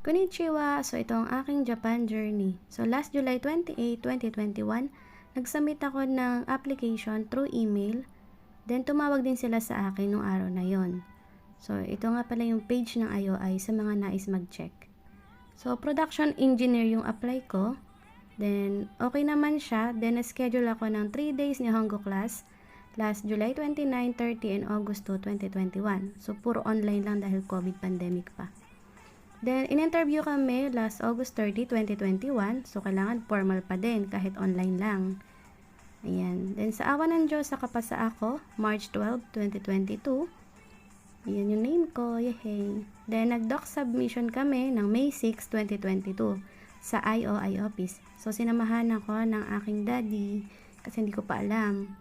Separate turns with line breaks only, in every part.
Konnichiwa! So, ito ang aking Japan journey. So, last July 28, 2021, nag-submit ako ng application through email. Then, tumawag din sila sa akin nung araw na yon. So, ito nga pala yung page ng IOI sa mga nais mag-check. So, production engineer yung apply ko. Then, okay naman siya. Then, na-schedule ako ng 3 days ni Hongo class last July 29, 30, and August 2, 2021. So, puro online lang dahil COVID pandemic pa. Then, in-interview kami last August 30, 2021. So, kailangan formal pa din kahit online lang. Ayan. Then, sa awa ng Diyos, nakapasa ako March 12, 2022. Ayan yung name ko. Yehey. Then, nag-doc submission kami ng May 6, 2022 sa IOI office. So, sinamahan ako ng aking daddy kasi hindi ko pa alam.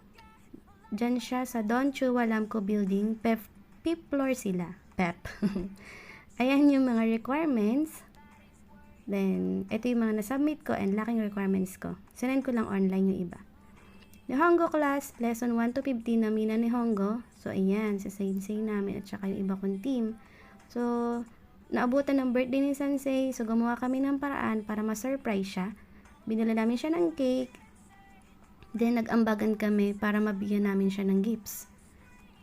Diyan siya sa Don Chua Lamco Building. Fifth floor sila. PEP. Ayan yung mga requirements. Then, ito yung mga nasubmit ko and lacking requirements ko. Sinend ko lang online yung iba. Ni Hongo class, lesson 1 to 15 na mina ni Hongo. So, ayan, sa sensei namin at saka yung iba kong team. So, naabutan ng birthday ni sensei. So, gumawa kami ng paraan para ma-surprise siya. Binila namin siya ng cake. Then, nag-ambagan kami para mabigyan namin siya ng gifts.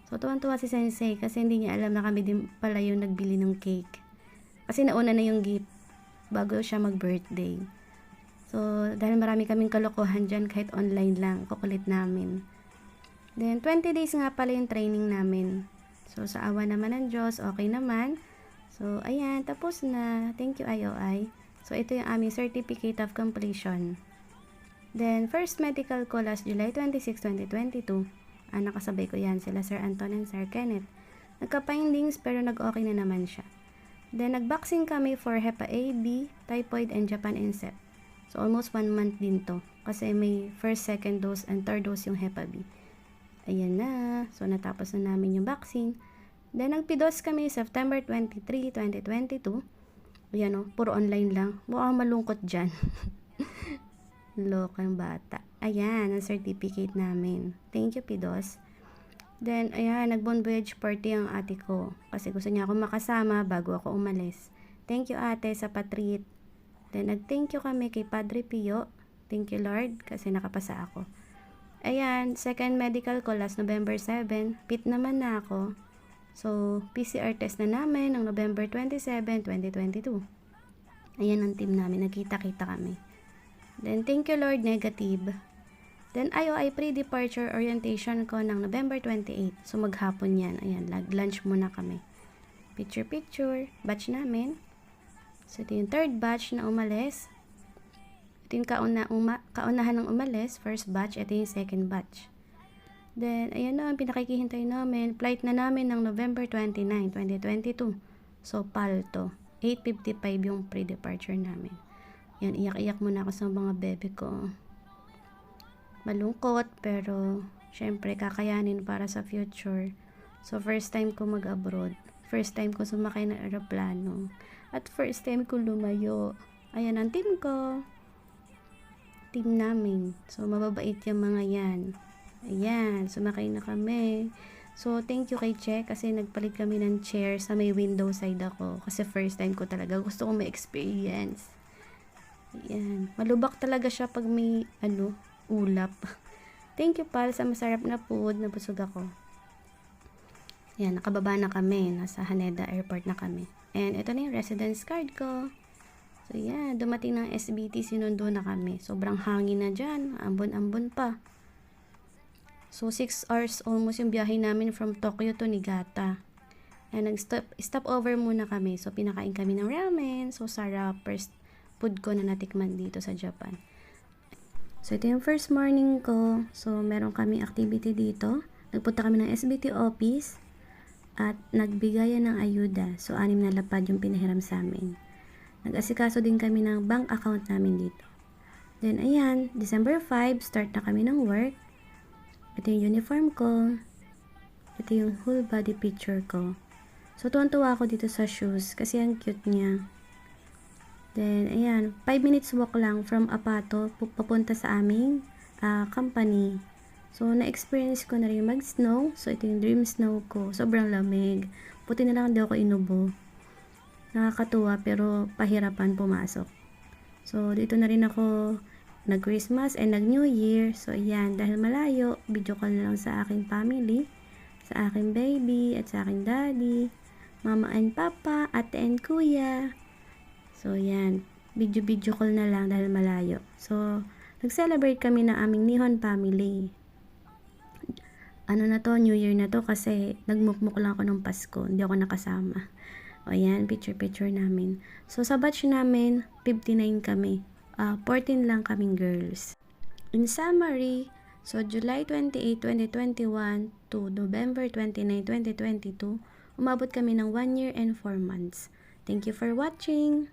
So, tuwan-tuwa si sensei kasi hindi niya alam na kami din pala yung nagbili ng cake. Kasi nauna na yung gift bago siya mag-birthday. So, dahil marami kaming kalokohan dyan kahit online lang, kukulit namin. Then, 20 days nga pala yung training namin. So, sa awa naman ng Diyos, okay naman. So, ayan, tapos na. Thank you, IOI. So, ito yung aming certificate of completion. Then, first medical ko last July 26, 2022. Nakasabay ko yan, sila Sir Anton and Sir Kenneth. Nagka-findings pero nag-okay na naman siya. Then, nag-vaccine kami for Hepa A, B, typhoid, and Japan Insect. So, almost 1 month din to. Kasi may first, second dose, and third dose yung Hepa B. Ayan na. So, natapos na namin yung vaccine. Then, nagpidos kami September 23, 2022. Ayan o, puro online lang. Mukhang malungkot dyan. Lokang bata. Ayan, ang certificate namin. Thank you, Pidos. Then, ayan, nag-bon voyage party ang ate ko. Kasi gusto niya akong makasama bago ako umalis. Thank you, ate, sa patreat. Then, nag-thank you kami kay Padre Pio. Thank you, Lord, kasi nakapasa ako. Ayan, second medical ko last November 7. Fit naman na ako. So, PCR test na namin ng November 27, 2022. Ayan ang team namin. Nagkita-kita kami. Then, thank you, Lord, negative. Then, IOI pre-departure orientation ko ng November 28. So, maghapon yan. Ayan, lunch muna kami. Picture-picture. Batch namin. So, ito yung third batch na umalis. Ito yung kaunahan ng umalis. First batch. Ito yung second batch. Then, ayan na, pinakikihintay namin. Flight na namin ng November 29, 2022. So, palto. 8:55 yung pre-departure namin. Yan, iyak-iyak muna ako sa mga bebe ko. Malungkot, pero syempre kakayanin para sa future. So, first time ko mag-abroad. First time ko sumakay ng aeroplano. At first time ko lumayo. Ayan ang team ko. Team namin. So, mababait yung mga yan. Ayan, sumakay na kami. So, thank you kay Che kasi nagpalit kami ng chair sa may window side ako. Kasi first time ko talaga. Gusto ko may experience. Ayan. Malubak talaga siya pag may, ulap. Thank you, pal, sa masarap na food. Nabusog ako. Ayan, nakababa na kami. Nasa Haneda Airport na kami. And ito na yung residence card ko. So, yan. Dumating ng SBT, sinundo na kami. Sobrang hangin na dyan. Ambon-ambon pa. So, 6 hours almost yung biyahe namin from Tokyo to Niigata. And nag-stop over muna kami. So, pinakain kami ng ramen. So, sarap. First food ko na natikman dito sa Japan. So, ito yung first morning ko. So, meron kami activity dito. Nagpunta kami ng SBT office at nagbigayan ng ayuda. So, 6 na lapad yung pinahiram sa amin. Nag-asikaso din kami ng bank account namin dito. Then, ayan, December 5, start na kami ng work. Ito yung uniform ko. Ito yung whole body picture ko. So, tuwan-tuwa ako dito sa shoes kasi ang cute niya. Then, ayan, 5 minutes walk lang from Apato, papunta sa aming company. So, na-experience ko na rin mag-snow. So, ito yung dream snow ko. Sobrang lamig. Buti na lang hindi ako inubo. nakakatuwa pero pahirapan pumasok. So, dito na rin ako nag-Christmas and nag-New Year. So, ayan, dahil malayo, video call na lang sa aking family, sa aking baby, at sa aking daddy, mama and papa, ate and kuya. So, ayan, video call na lang dahil malayo. So, nag-celebrate kami ng aming Nihon family. Ano na to, New Year na to kasi nagmukmuk lang ako nung Pasko, hindi ako nakasama. O ayan, picture namin. So, sa batch namin, 59 kami. 14 lang kaming girls. In summary, so July 28, 2021 to November 29, 2022, umabot kami ng 1 year and 4 months. Thank you for watching!